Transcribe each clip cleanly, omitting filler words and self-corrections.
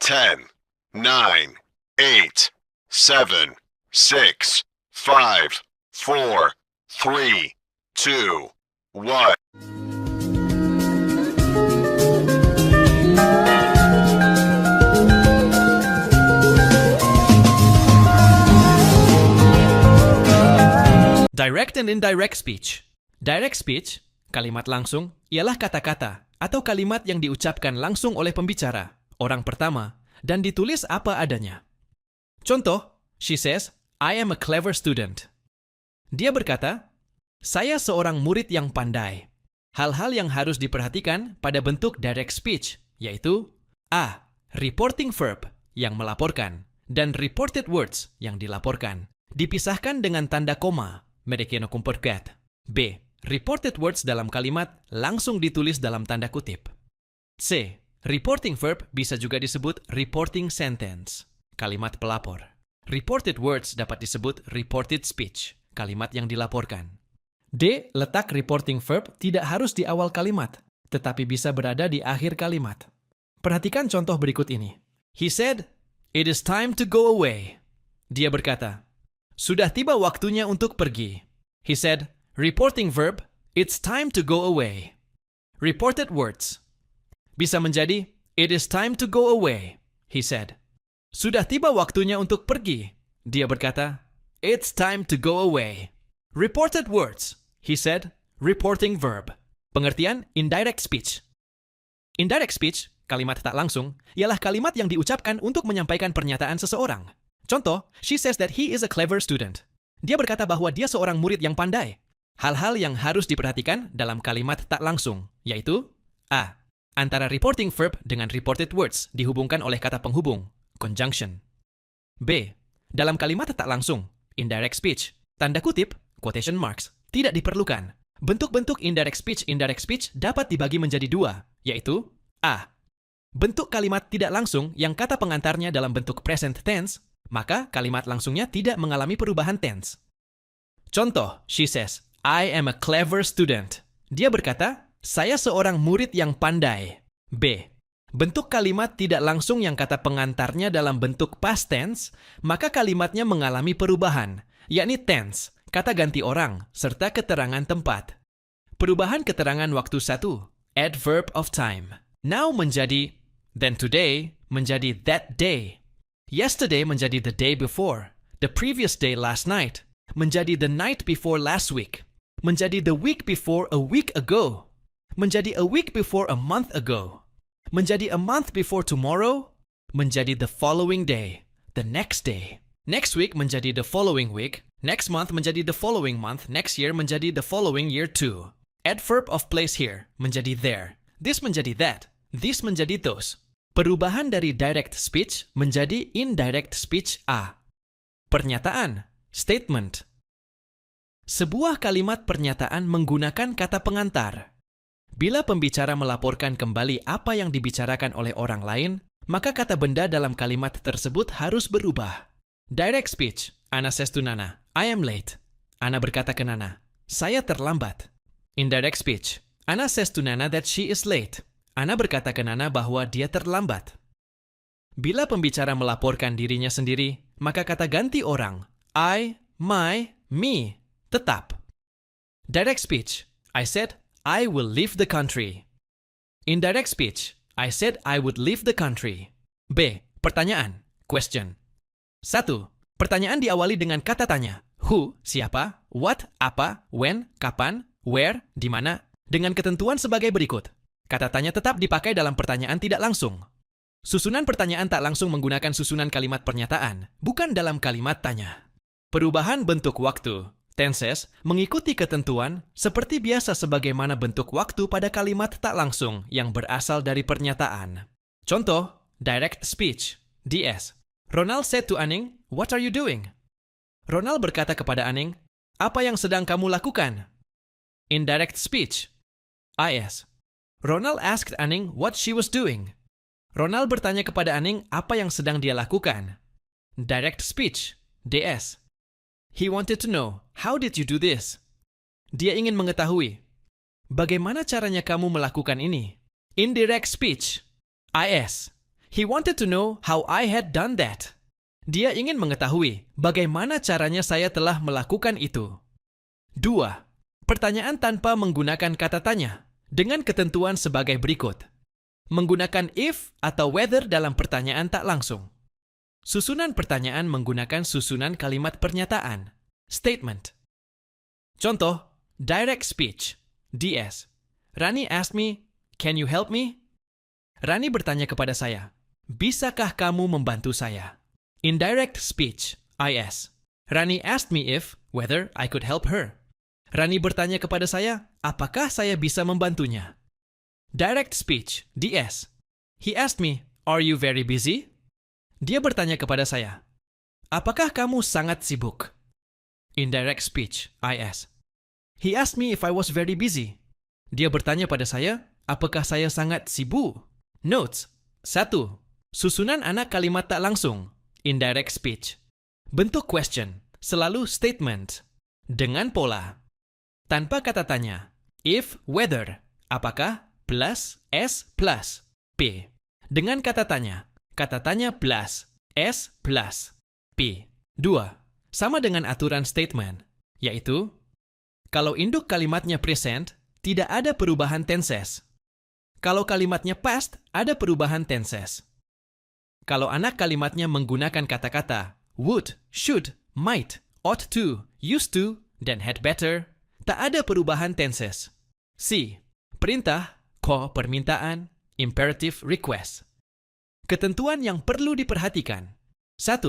10, 9, 8, 7, 6, 5, 4, 3, 2, 1. Direct and indirect speech. Direct speech, kalimat langsung, ialah kata-kata atau kalimat yang diucapkan langsung oleh pembicara, orang pertama, dan ditulis apa adanya. Contoh, she says, I am a clever student. Dia berkata, saya seorang murid yang pandai. Hal-hal yang harus diperhatikan pada bentuk direct speech, yaitu A. Reporting verb, yang melaporkan, dan reported words, yang dilaporkan, dipisahkan dengan tanda koma, Merekeno kumporkat. B. Reported words dalam kalimat langsung ditulis dalam tanda kutip. C. Reporting verb bisa juga disebut reporting sentence, kalimat pelapor. Reported words dapat disebut reported speech, kalimat yang dilaporkan. D. Letak reporting verb tidak harus di awal kalimat, tetapi bisa berada di akhir kalimat. Perhatikan contoh berikut ini. He said, "It is time to go away." Dia berkata, sudah tiba waktunya untuk pergi. He said, reporting verb, it's time to go away. Reported words bisa menjadi, it is time to go away. He said, sudah tiba waktunya untuk pergi. Dia berkata, it's time to go away. Reported words, he said, reporting verb. Pengertian indirect speech. Indirect speech, kalimat tak langsung, ialah kalimat yang diucapkan untuk menyampaikan pernyataan seseorang. Contoh, she says that he is a clever student. Dia berkata bahwa dia seorang murid yang pandai. Hal-hal yang harus diperhatikan dalam kalimat tak langsung, yaitu A. Antara reporting verb dengan reported words dihubungkan oleh kata penghubung, conjunction. B. Dalam kalimat tak langsung, indirect speech, tanda kutip, quotation marks, tidak diperlukan. Bentuk-bentuk indirect speech dapat dibagi menjadi dua, yaitu A. Bentuk kalimat tidak langsung yang kata pengantarnya dalam bentuk present tense, maka kalimat langsungnya tidak mengalami perubahan tense. Contoh, she says, I am a clever student. Dia berkata, saya seorang murid yang pandai. B. Bentuk kalimat tidak langsung yang kata pengantarnya dalam bentuk past tense, maka kalimatnya mengalami perubahan, yakni tense, kata ganti orang, serta keterangan tempat. Perubahan keterangan waktu 1, adverb of time. Now menjadi, then today menjadi that day. Yesterday menjadi the day before, the previous day last night, menjadi the night before last week, menjadi the week before a week ago, menjadi a week before a month ago, menjadi a month before tomorrow, menjadi the following day, the next day. Next week menjadi the following week, next month menjadi the following month, next year menjadi the following year too. Adverb of place here menjadi there, this menjadi that, this menjadi those. Perubahan dari direct speech menjadi indirect speech A. Pernyataan, statement. Sebuah kalimat pernyataan menggunakan kata pengantar. Bila pembicara melaporkan kembali apa yang dibicarakan oleh orang lain, maka kata benda dalam kalimat tersebut harus berubah. Direct speech, Ana says to Nana, I am late. Ana berkata ke Nana, saya terlambat. Indirect speech, Ana says to Nana that she is late. Ana berkata ke Nana bahwa dia terlambat. Bila pembicara melaporkan dirinya sendiri, maka kata ganti orang, I, my, me, tetap. Direct speech, I said, I will leave the country. Indirect speech, I said I would leave the country. B. Pertanyaan, question. 1. Pertanyaan diawali dengan kata tanya, who, siapa, what, apa, when, kapan, where, di mana, dengan ketentuan sebagai berikut. Kata tanya tetap dipakai dalam pertanyaan tidak langsung. Susunan pertanyaan tak langsung menggunakan susunan kalimat pernyataan, bukan dalam kalimat tanya. Perubahan bentuk waktu, tenses, mengikuti ketentuan seperti biasa sebagaimana bentuk waktu pada kalimat tak langsung yang berasal dari pernyataan. Contoh, direct speech, DS. Ronald said to Aning, what are you doing? Ronald berkata kepada Aning, apa yang sedang kamu lakukan? Indirect speech, IS. Ronald asked Aning what she was doing. Ronald bertanya kepada Aning apa yang sedang dia lakukan. Direct speech, DS. He wanted to know, how did you do this? Dia ingin mengetahui, bagaimana caranya kamu melakukan ini? Indirect speech, IS. He wanted to know how I had done that. Dia ingin mengetahui bagaimana caranya saya telah melakukan itu. 2. Pertanyaan tanpa menggunakan kata tanya dengan ketentuan sebagai berikut. Menggunakan if atau whether dalam pertanyaan tak langsung. Susunan pertanyaan menggunakan susunan kalimat pernyataan. Statement. Contoh, direct speech. DS. Rani asked me, "Can you help me?" Rani bertanya kepada saya, "Bisakah kamu membantu saya?" Indirect speech. IS. Rani asked me whether I could help her. Rani bertanya kepada saya, apakah saya bisa membantunya? Direct speech. DS. He asked me, "Are you very busy?" Dia bertanya kepada saya, apakah kamu sangat sibuk? Indirect speech. IS. He asked me if I was very busy. Dia bertanya pada saya, apakah saya sangat sibuk? Notes. 1. Susunan anak kalimat tak langsung. Indirect speech. Bentuk question. Selalu statement. Dengan pola. Tanpa kata tanya. If, whether. Apakah, plus, S, plus, P. Dengan kata tanya. Kata tanya plus, S, plus, P. 2. Sama dengan aturan statement. Yaitu, kalau induk kalimatnya present, tidak ada perubahan tenses. Kalau kalimatnya past, ada perubahan tenses. Kalau anak kalimatnya menggunakan kata-kata would, should, might, ought to, used to, dan had better, tak ada perubahan tenses. C. Perintah, permintaan, imperative request. Ketentuan yang perlu diperhatikan. 1.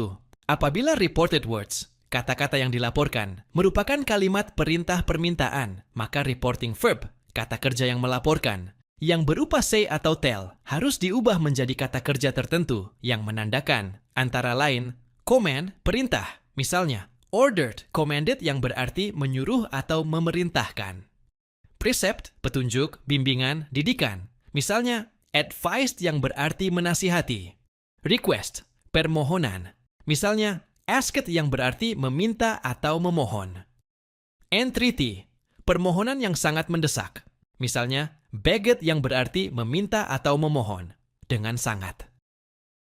Apabila reported words, kata-kata yang dilaporkan, merupakan kalimat perintah permintaan, maka reporting verb, kata kerja yang melaporkan, yang berupa say atau tell, harus diubah menjadi kata kerja tertentu yang menandakan, antara lain, command, perintah, misalnya, ordered, commanded yang berarti menyuruh atau memerintahkan. Precept, petunjuk, bimbingan, didikan, misalnya, advised yang berarti menasihati. Request, permohonan, misalnya, asked yang berarti meminta atau memohon. Entreaty, permohonan yang sangat mendesak. Misalnya, begged yang berarti meminta atau memohon, dengan sangat.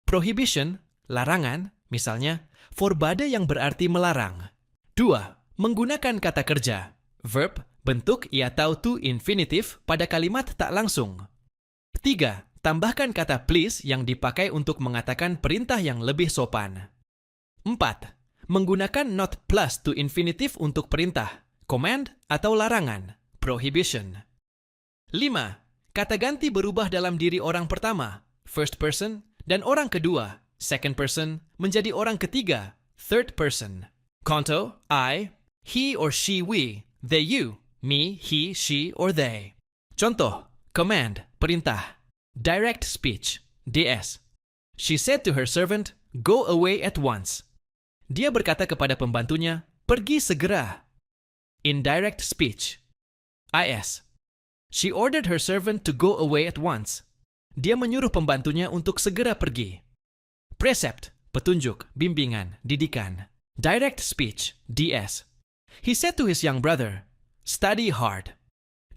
Prohibition, larangan, misalnya, forbade yang berarti melarang. 2. Menggunakan kata kerja, verb, bentuk i atau to infinitive pada kalimat tak langsung. 3. Tambahkan kata please yang dipakai untuk mengatakan perintah yang lebih sopan. 4. Menggunakan not plus to infinitive untuk perintah, command, atau larangan, prohibition. 5. Kata ganti berubah dalam diri orang pertama, first person, dan orang kedua, second person, menjadi orang ketiga, third person. Contoh, I, he or she we, they you, me, he, she, or they. Contoh, command, perintah. Direct speech, DS. She said to her servant, "Go away at once." Dia berkata kepada pembantunya, "Pergi segera." Indirect speech, IS. She ordered her servant to go away at once. Dia menyuruh pembantunya untuk segera pergi. Precept, petunjuk, bimbingan, didikan. Direct speech, DS. He said to his young brother, "Study hard."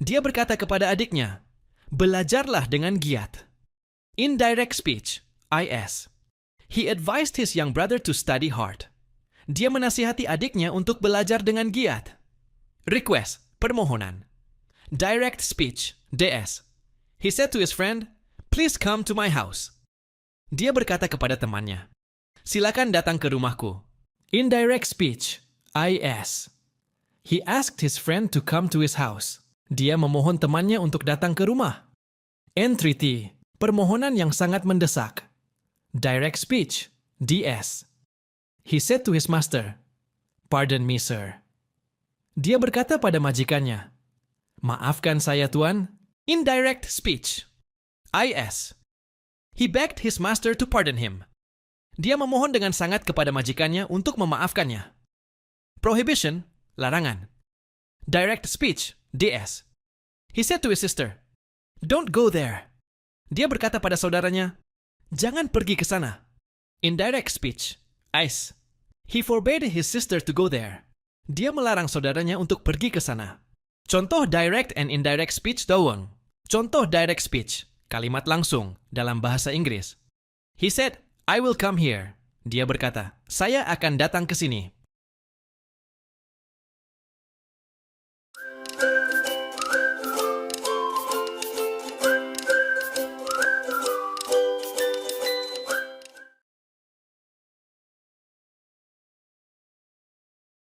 Dia berkata kepada adiknya, "Belajarlah dengan giat." Indirect speech, IS. He advised his young brother to study hard. Dia menasihati adiknya untuk belajar dengan giat. Request, permohonan. Direct speech, DS. He said to his friend, "Please come to my house." Dia berkata kepada temannya, "Silakan datang ke rumahku." Indirect speech, IS. He asked his friend to come to his house. Dia memohon temannya untuk datang ke rumah. Entreaty, permohonan yang sangat mendesak. Direct speech, DS. He said to his master, "Pardon me, sir." Dia berkata pada majikannya, "Maafkan saya, Tuan." Indirect speech, IS. He begged his master to pardon him. Dia memohon dengan sangat kepada majikannya untuk memaafkannya. Prohibition, larangan. Direct speech, DS. He said to his sister, "Don't go there." Dia berkata pada saudaranya, "Jangan pergi ke sana." Indirect speech, IS. He forbade his sister to go there. Dia melarang saudaranya untuk pergi ke sana. Contoh direct and indirect speech dawang. Contoh direct speech, kalimat langsung dalam bahasa Inggris. He said, I will come here. Dia berkata, saya akan datang ke sini.